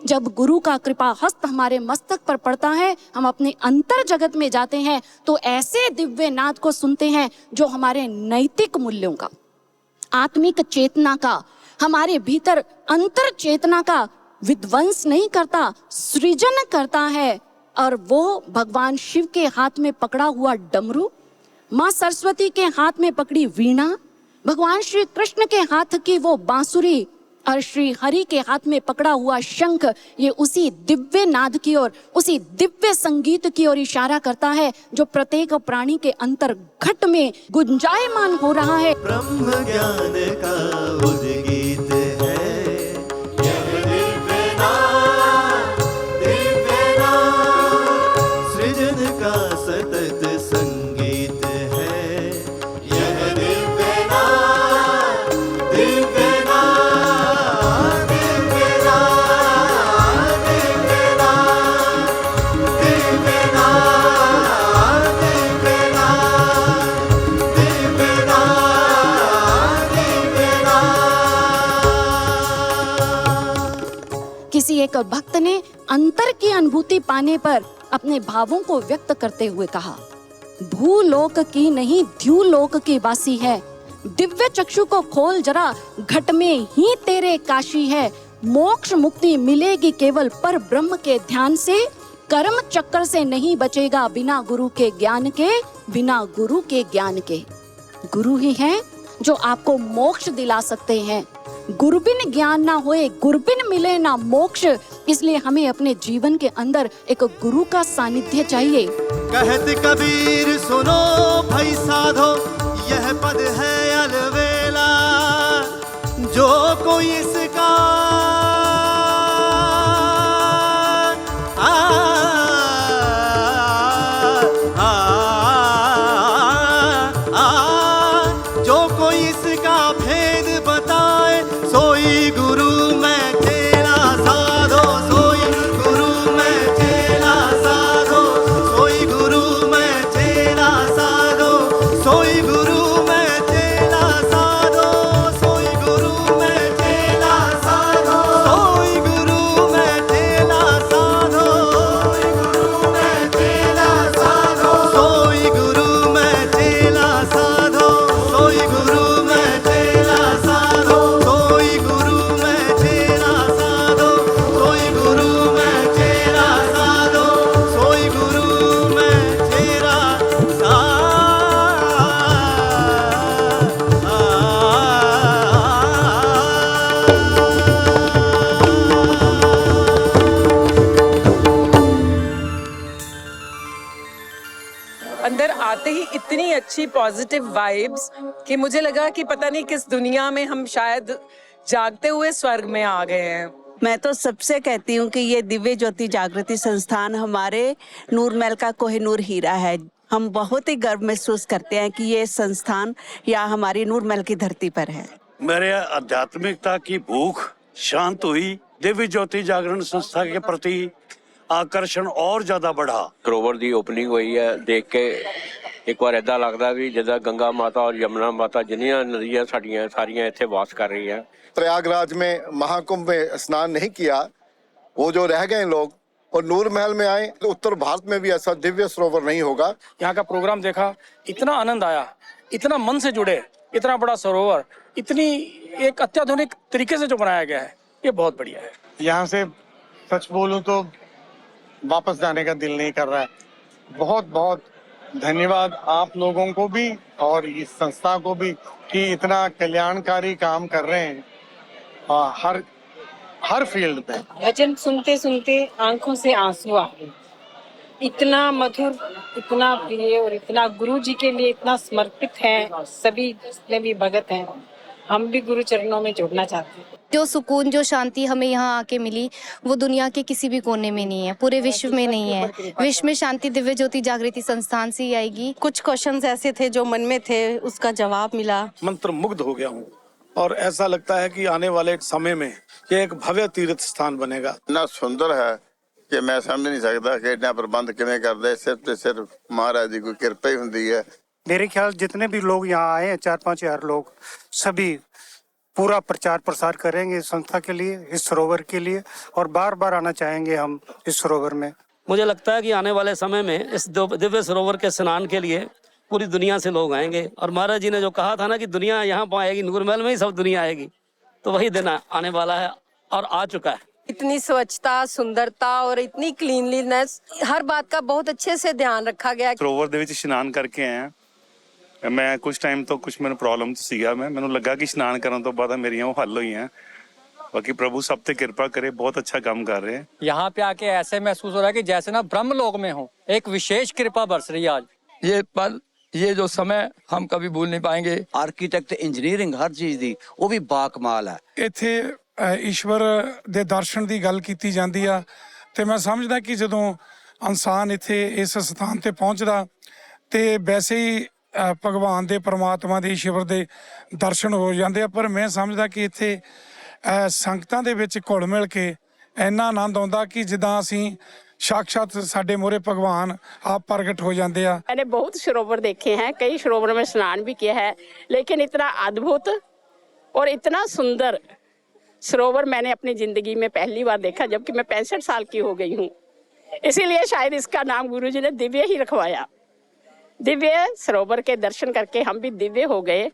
जब गुरु का कृपा हस्त हमारे मस्तक पर पड़ता है, हम अपने अंतर जगत में जाते हैं तो ऐसे दिव्य नाद को सुनते हैं जो हमारे नैतिक मूल्यों का, आत्मिक चेतना का, हमारे भीतर अंतर चेतना का विध्वंस नहीं करता, सृजन करता है। और वो भगवान शिव के हाथ में पकड़ा हुआ डमरू, माँ सरस्वती के हाथ में पकड़ी वीणा, भगवान श्री कृष्ण के हाथ की वो बांसुरी और श्री हरि के हाथ में पकड़ा हुआ शंख, ये उसी दिव्य नाद की ओर, उसी दिव्य संगीत की ओर इशारा करता है जो प्रत्येक प्राणी के अंतर घट में गुंजायमान हो रहा है। ब्रह्म ज्ञान का उद्गीत है यह दिव्य नाद, दिव्य नाद, सृजन का सतत संगीत है यह दिव्य नाद, दिव्य नाद, दिव्य नाद, दिव्य नाद, दिव्य नाद, दिव्य नाद, दिव्य नाद, दिव्य नाद। किसी एक भक्त ने अंतर की अनुभूति पाने पर अपने भावों को व्यक्त करते हुए कहा, भूलोक की नहीं द्यूलोक की वासी है, दिव्य चक्षु को खोल जरा, घट में ही तेरे काशी है, मोक्ष मुक्ति मिलेगी केवल पर ब्रह्म के ध्यान से, कर्म चक्कर से नहीं बचेगा बिना गुरु के ज्ञान के, बिना गुरु के ज्ञान के। गुरु ही हैं जो आपको मोक्ष दिला सकते हैं। गुरबिन ज्ञान ना होए, गुरबिन मिले ना मोक्ष, इसलिए हमें अपने जीवन के अंदर एक गुरु का सानिध्य चाहिए। कहत कबीर सुनो भाई साधो, यह पद है अलवेला, जो कोई इसका जो कोई इसका भेद बताए, सोई गुरु मैं तेरा साधो, सोई गुरु मैं तेरा साधो, सोई गुरु मैं तेरा साधो, सोई गुरु मैं तेरा साधो, सोई गुरु मैं तेरा साधो, सोई गुरु मैं तेरा साधो, सोई गुरु मैं तेरा साधो, सोई गुरु मैं तेरा साधो, सोई गुरु मैं तेरा साधो, सोई गुरु मैं तेरा साधो, सोई गुरु मैं तेरा अंदर आते ही इतनी अच्छी पॉजिटिव वाइब्स कि मुझे लगा कि पता नहीं किस दुनिया में हम शायद जागते हुए स्वर्ग में आ गए हैं। मैं तो सबसे कहती हूँ कि ये दिव्य ज्योति जागृति संस्थान हमारे नूरमहल का कोहिनूर हीरा है। हम बहुत ही गर्व महसूस करते हैं कि ये संस्थान या हमारी नूरमहल की धरती पर है। मेरे आध्यात्मिकता की भूख शांत हुई, दिव्य ज्योति जागरण संस्था के प्रति आकर्षण और ज्यादा बढ़ा। ਸਰੋਵਰ ਦੀ ਓਪਨਿੰਗ ਹੋਈ ਹੈ, ਦੇਖ ਕੇ ਇੱਕ ਵਾਰ ਏਦਾਂ ਲੱਗਦਾ ਵੀ ਜਿੱਦਾਂ ਗੰਗਾ ਮਾਤਾ ਔਰ यमुना माता जिन्नियां नदियां साडियां सारियां ਇੱਥੇ वास कर रही हैं। प्रयागराज में महाकुंभ में स्नान नहीं किया, वो जो रह गए लोग, और नूरमहल में आए तो उत्तर भारत में भी ऐसा दिव्य सरोवर नहीं होगा। यहाँ का प्रोग्राम देखा, इतना आनंद आया, इतना मन से जुड़े, इतना बड़ा सरोवर, इतनी एक अत्याधुनिक तरीके से जो बनाया गया है, ये बहुत बढ़िया है। यहाँ से सच बोलूं तो वापस जाने का दिल नहीं कर रहा है। बहुत बहुत धन्यवाद आप लोगों को भी और इस संस्था को भी कि इतना कल्याणकारी काम कर रहे हैं हर फील्ड में। भजन सुनते सुनते आंखों से आंसू आ गए। इतना मधुर, इतना प्रिय और इतना गुरु जी के लिए इतना समर्पित है सभी जितने भी भगत हैं। हम भी गुरु चरणों में जुड़ना चाहते हैं। जो सुकून, जो शांति हमें यहाँ आके मिली वो दुनिया के किसी भी कोने में नहीं है, पूरे विश्व में नहीं है। विश्व में शांति दिव्य ज्योति जागृति संस्थान से ही आएगी। कुछ क्वेश्चंस ऐसे थे जो मन में थे, उसका जवाब मिला। मंत्र मुग्ध हो गया हूँ और ऐसा लगता है कि आने वाले समय में ये एक भव्य तीर्थ स्थान बनेगा। इतना सुंदर है कि मैं समझ नहीं सकता कि इतना प्रबंध किवें करदे, सिर्फ महाराज जी की कृपा ही हुंदी है। मेरे ख्याल जितने भी लोग यहाँ आए हैं, 4-5 हज़ार लोग, सभी पूरा प्रचार प्रसार करेंगे इस संस्था के लिए, इस सरोवर के लिए, और बार बार आना चाहेंगे हम इस सरोवर में। मुझे लगता है कि आने वाले समय में इस दिव्य सरोवर के स्नान के लिए पूरी दुनिया से लोग आएंगे। और महाराज जी ने जो कहा था ना कि दुनिया यहाँ पर आएगी, नूर महल में ही सब दुनिया आएगी, तो वही दिन आने वाला है और आ चुका है। इतनी स्वच्छता, सुंदरता और इतनी क्लीनलीनेस, हर बात का बहुत अच्छे से ध्यान रखा गया। ਸਰੋਵਰ ਦੇ ਵਿੱਚ ਇਸ਼ਨਾਨ ਕਰਕੇ ਆਏ ਆ। ਮੈਂ ਕੁਝ ਟਾਈਮ ਤੋਂ ਕੁਝ ਮੈਨੂੰ ਪ੍ਰੋਬਲਮ ਸੀਗਾ, ਮੈਨੂੰ ਲੱਗਾ ਕਿ ਇਸ਼ਨਾਨ ਕਰਨ ਤੋਂ ਬਾਅਦ ਮੇਰੀਆਂ ਉਹ ਹੱਲ ਹੋਈਆਂ। बाकी प्रभु सब पे कृपा करे, बहुत अच्छा काम कर रहे हैं। यहाँ पे आके ऐसे महसूस हो रहा है कि जैसे ना ब्रह्म लोक में हो, एक विशेष कृपा बरस रही है आज। ये पल, ये जो समय हम कभी भूल नहीं पाएंगे। आर्कीटेक्ट इंजीनियरिंग हर चीज दी वो भी बाकमाल है। ਇੱਥੇ ਈਸ਼ਵਰ ਦੇ ਦਰਸ਼ਨ ਦੀ ਗੱਲ ਕੀਤੀ ਜਾਂਦੀ ਆ ਤੇ ਮੈਂ ਸਮਝਦਾ ਕਿ ਜਦੋਂ ਇਨਸਾਨ ਇੱਥੇ ਇਸ ਸਥਾਨ ਤੇ ਪਹੁੰਚਦਾ ਤੇ ਵੈਸੇ ਹੀ ਭਗਵਾਨ ਦੇ ਪਰਮਾਤਮਾ ਦੇ ਈਸ਼ਵਰ ਦੇ ਦਰਸ਼ਨ ਹੋ ਜਾਂਦੇ ਆ। ਪਰ ਮੈਂ ਸਮਝਦਾ ਕਿ ਇੱਥੇ ਸੰਗਤਾਂ ਦੇ ਵਿੱਚ ਘੁਲ ਮਿਲ ਕੇ ਇੰਨਾ ਆਨੰਦ ਆਉਂਦਾ ਕਿ ਜਿੱਦਾਂ ਅਸੀਂ साक्षात साडे मोरे भगवान आप प्रकट हो जाते हैं। मैंने बहुत सरोवर देखे हैं, कई सरोवर में स्नान भी किया है, लेकिन इतना अद्भुत और इतना सुंदर सरोवर मैंने अपनी जिंदगी में पहली बार देखा, जबकि मैं 65 साल की हो गई हूँ। इसीलिए शायद इसका नाम गुरुजी ने दिव्य ही रखवाया। दिव्य सरोवर के दर्शन करके हम भी दिव्य हो गए।